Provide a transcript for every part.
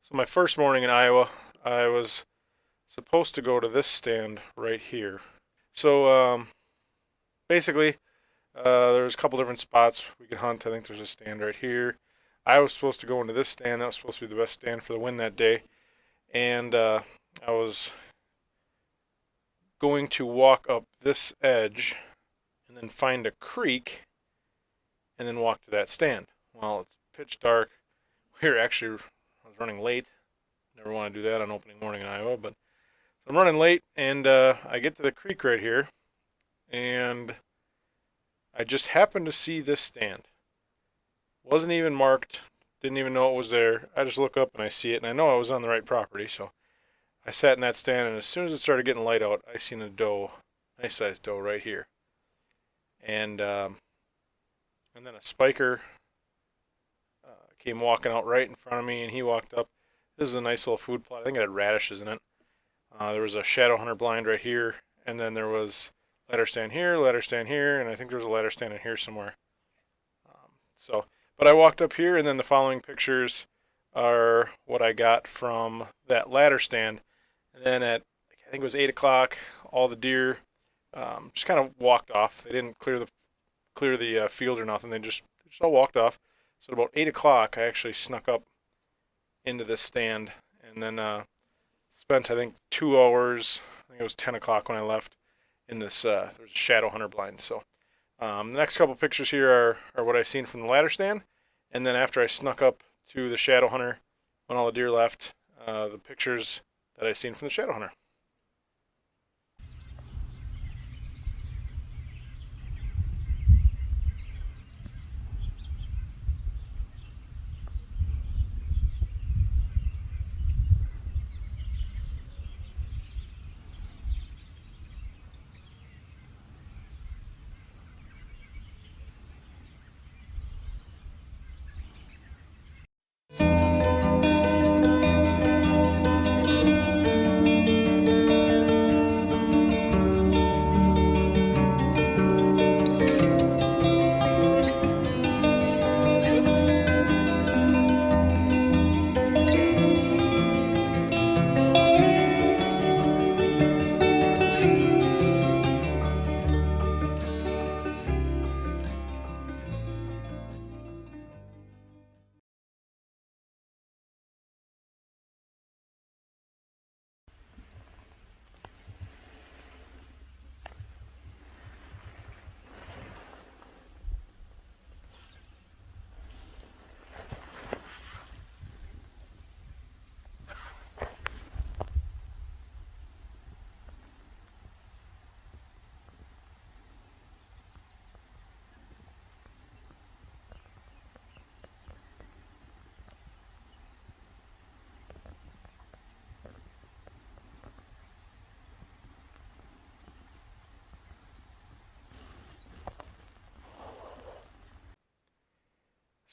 So my first morning in Iowa, I was supposed to go to this stand right here. So basically, there's a couple different spots we could hunt. I think there's a stand right here. I was supposed to go into this stand. That was supposed to be the best stand for the win that day. And I was going to walk up this edge and then find a creek and then walk to that stand. Well, it's pitch dark. I was running late. Never want to do that on opening morning in Iowa, but so I'm running late, and I get to the creek right here, and I just happened to see this stand. Wasn't even marked, didn't even know it was there. I just look up and I see it, and I know I was on the right property, so I sat in that stand, and as soon as it started getting light out, I seen a doe, nice sized doe right here, and and then a spiker came walking out right in front of me, and he walked up. This is a nice little food plot. I think it had radishes in it. There was a shadow hunter blind right here, and then there was ladder stand here, and I think there was a ladder stand in here somewhere. So, but I walked up here, and then the following pictures are what I got from that ladder stand. And then at I think it was 8 o'clock, all the deer just kind of walked off. They didn't clear the field or nothing. They just all walked off. So at about 8 o'clock, I actually snuck up into this stand, and then spent I think 2 hours. I think it was 10 o'clock when I left in this. There's a shadow hunter blind. So the next couple pictures here are what I seen from the ladder stand, and then after I snuck up to the shadow hunter when all the deer left, the pictures that I seen from the shadow hunter.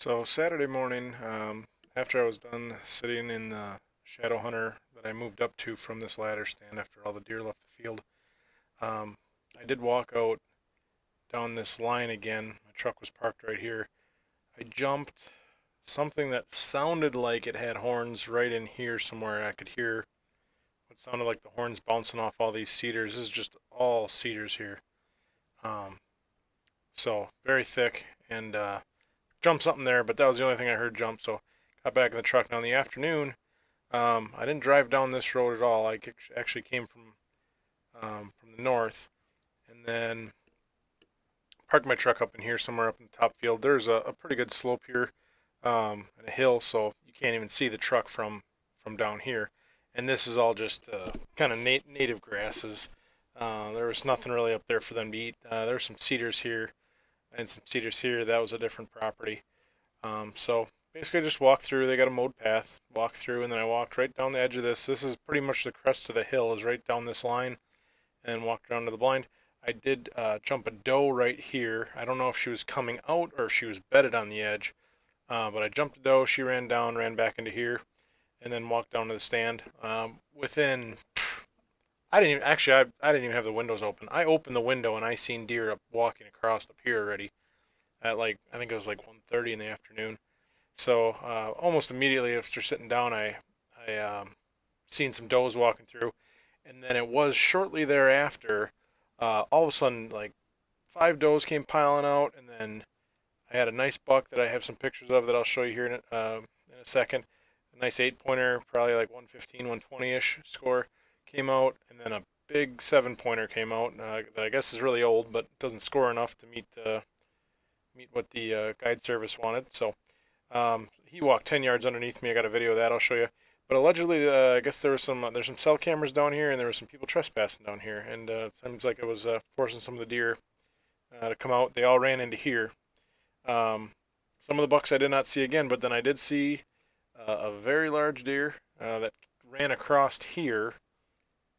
So Saturday morning, after I was done sitting in the shadow hunter that I moved up to from this ladder stand after all the deer left the field, um, I did walk out down this line again. My truck was parked right here. I jumped something that sounded like it had horns right in here somewhere. I could hear what sounded like the horns bouncing off all these cedars. This is just all cedars here. Um, so very thick, and jumped something there, but that was the only thing I heard jump. So got back in the truck. Now in the afternoon, I didn't drive down this road at all. I actually came from the north, and then parked my truck up in here somewhere up in the top field. There's a pretty good slope here, and a hill, so you can't even see the truck from down here. And this is all just kind of native grasses. There was nothing really up there for them to eat. There's some cedars here and some cedars here. That was a different property. So basically, I just walked through. They got a mowed path. Walked through, and then I walked right down the edge of this. This is pretty much the crest of the hill. Is right down this line, and walked around to the blind. I did jump a doe right here. I don't know if she was coming out or if she was bedded on the edge, but I jumped a doe. She ran down, ran back into here, and then walked down to the stand. Within, I didn't even actually. I didn't even have the windows open. I opened the window and I seen deer up walking across up here already at like I think it was like 1:30 in the afternoon. So almost immediately after sitting down, I seen some does walking through, and then it was shortly thereafter. All of a sudden, like 5 does came piling out, and then I had a nice buck that I have some pictures of that I'll show you here in a second. A nice 8 pointer, probably like 115, 120-ish score came out, and then a big 7 pointer came out that I guess is really old, but doesn't score enough to meet what the guide service wanted. So he walked 10 yards underneath me. I got a video of that I'll show you. But allegedly, I guess there's some cell cameras down here, and there were some people trespassing down here, and it seems like it was forcing some of the deer to come out. They all ran into here. Um, some of the bucks I did not see again, but then I did see a very large deer that ran across here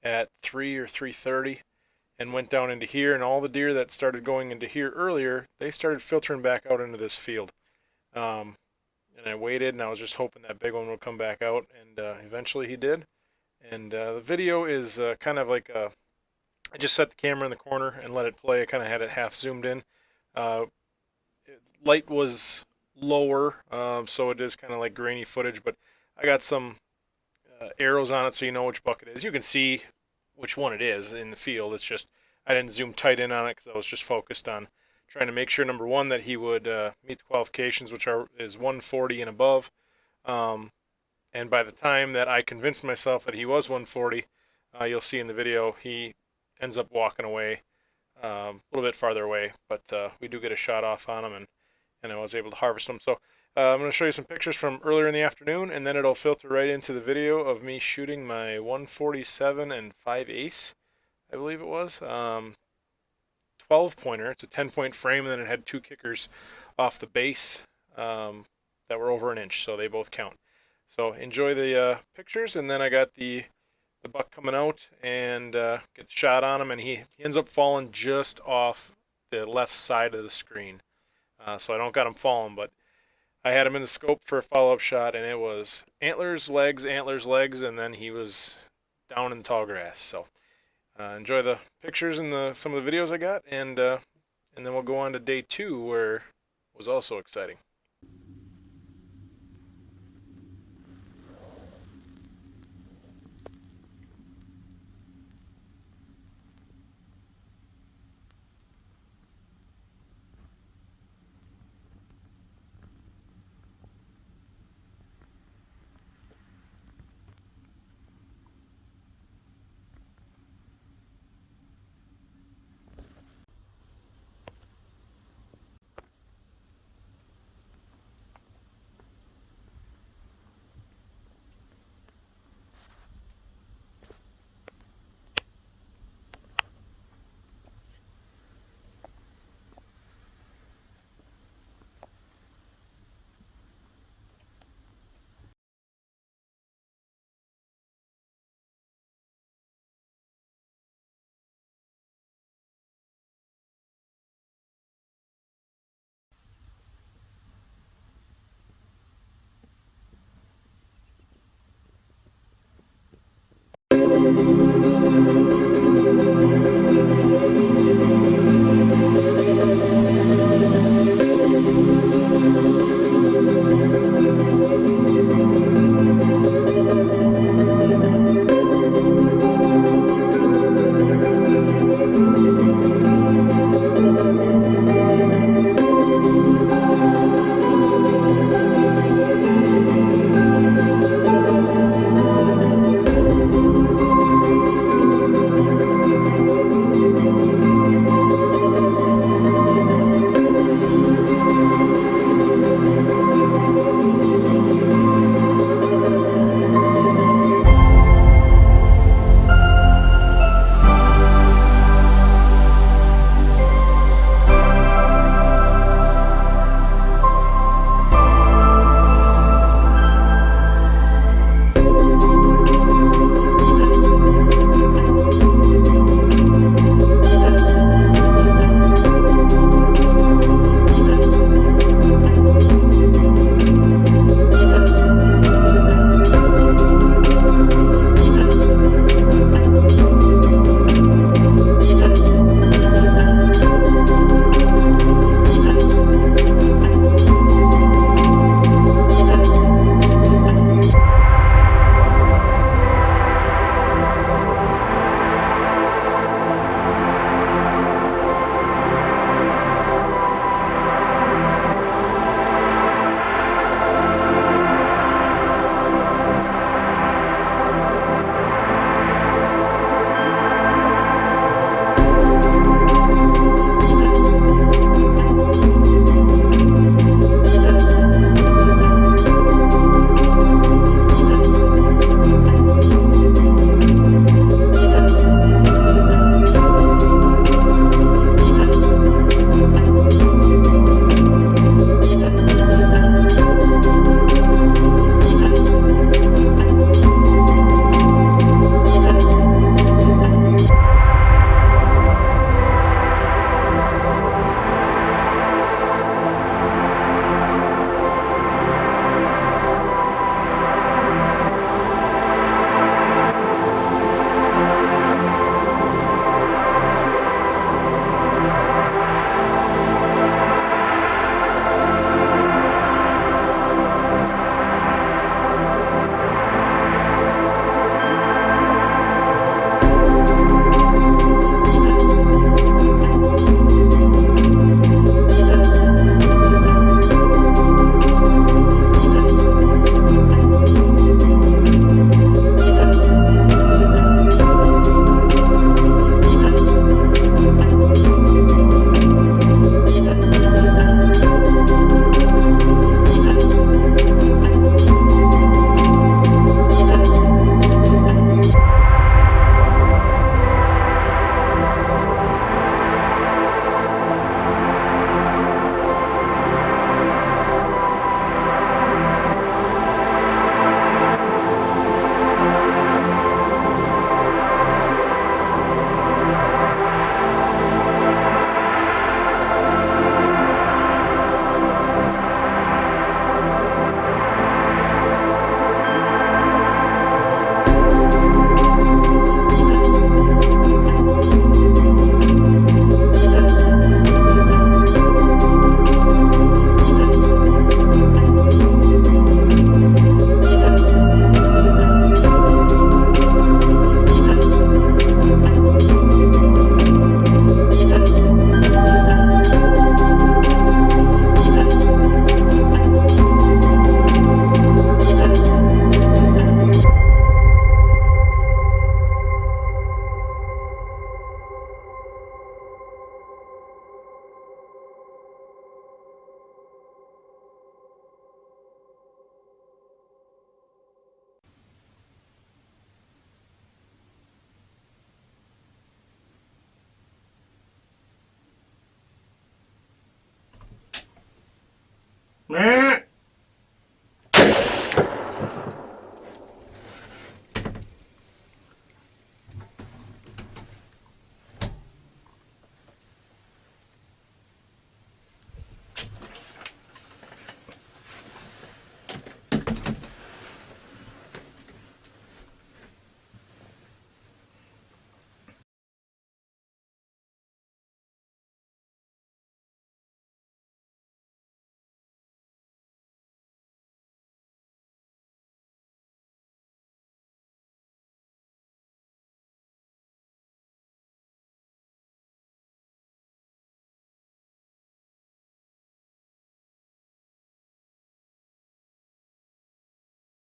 at 3 or 3:30 and went down into here, and all the deer that started going into here earlier, they started filtering back out into this field. Um, and I waited, and I was just hoping that big one would come back out, and eventually he did. And the video is kind of like I just set the camera in the corner and let it play. I kind of had it half zoomed in. Uh, Light was lower, so it is kind of like grainy footage, but I got some arrows on it so you know which buck it is. You can see which one it is in the field. It's just I didn't zoom tight in on it because I was just focused on trying to make sure, number one, that he would meet the qualifications, which is 140 and above. Um, and by the time that I convinced myself that he was 140, you'll see in the video he ends up walking away a little bit farther away, but we do get a shot off on him, and I was able to harvest them. So I'm going to show you some pictures from earlier in the afternoon, and then it'll filter right into the video of me shooting my 147 and 5/8, I believe it was. 12 pointer. It's a 10-point frame, and then it had two kickers off the base that were over an inch, so they both count. So enjoy the pictures, and then I got the buck coming out and gets shot on him, and he ends up falling just off the left side of the screen. So I don't got him falling, but I had him in the scope for a follow-up shot, and it was antlers, legs, and then he was down in the tall grass. So enjoy the pictures and some of the videos I got, and then we'll go on to day 2, where it was also exciting.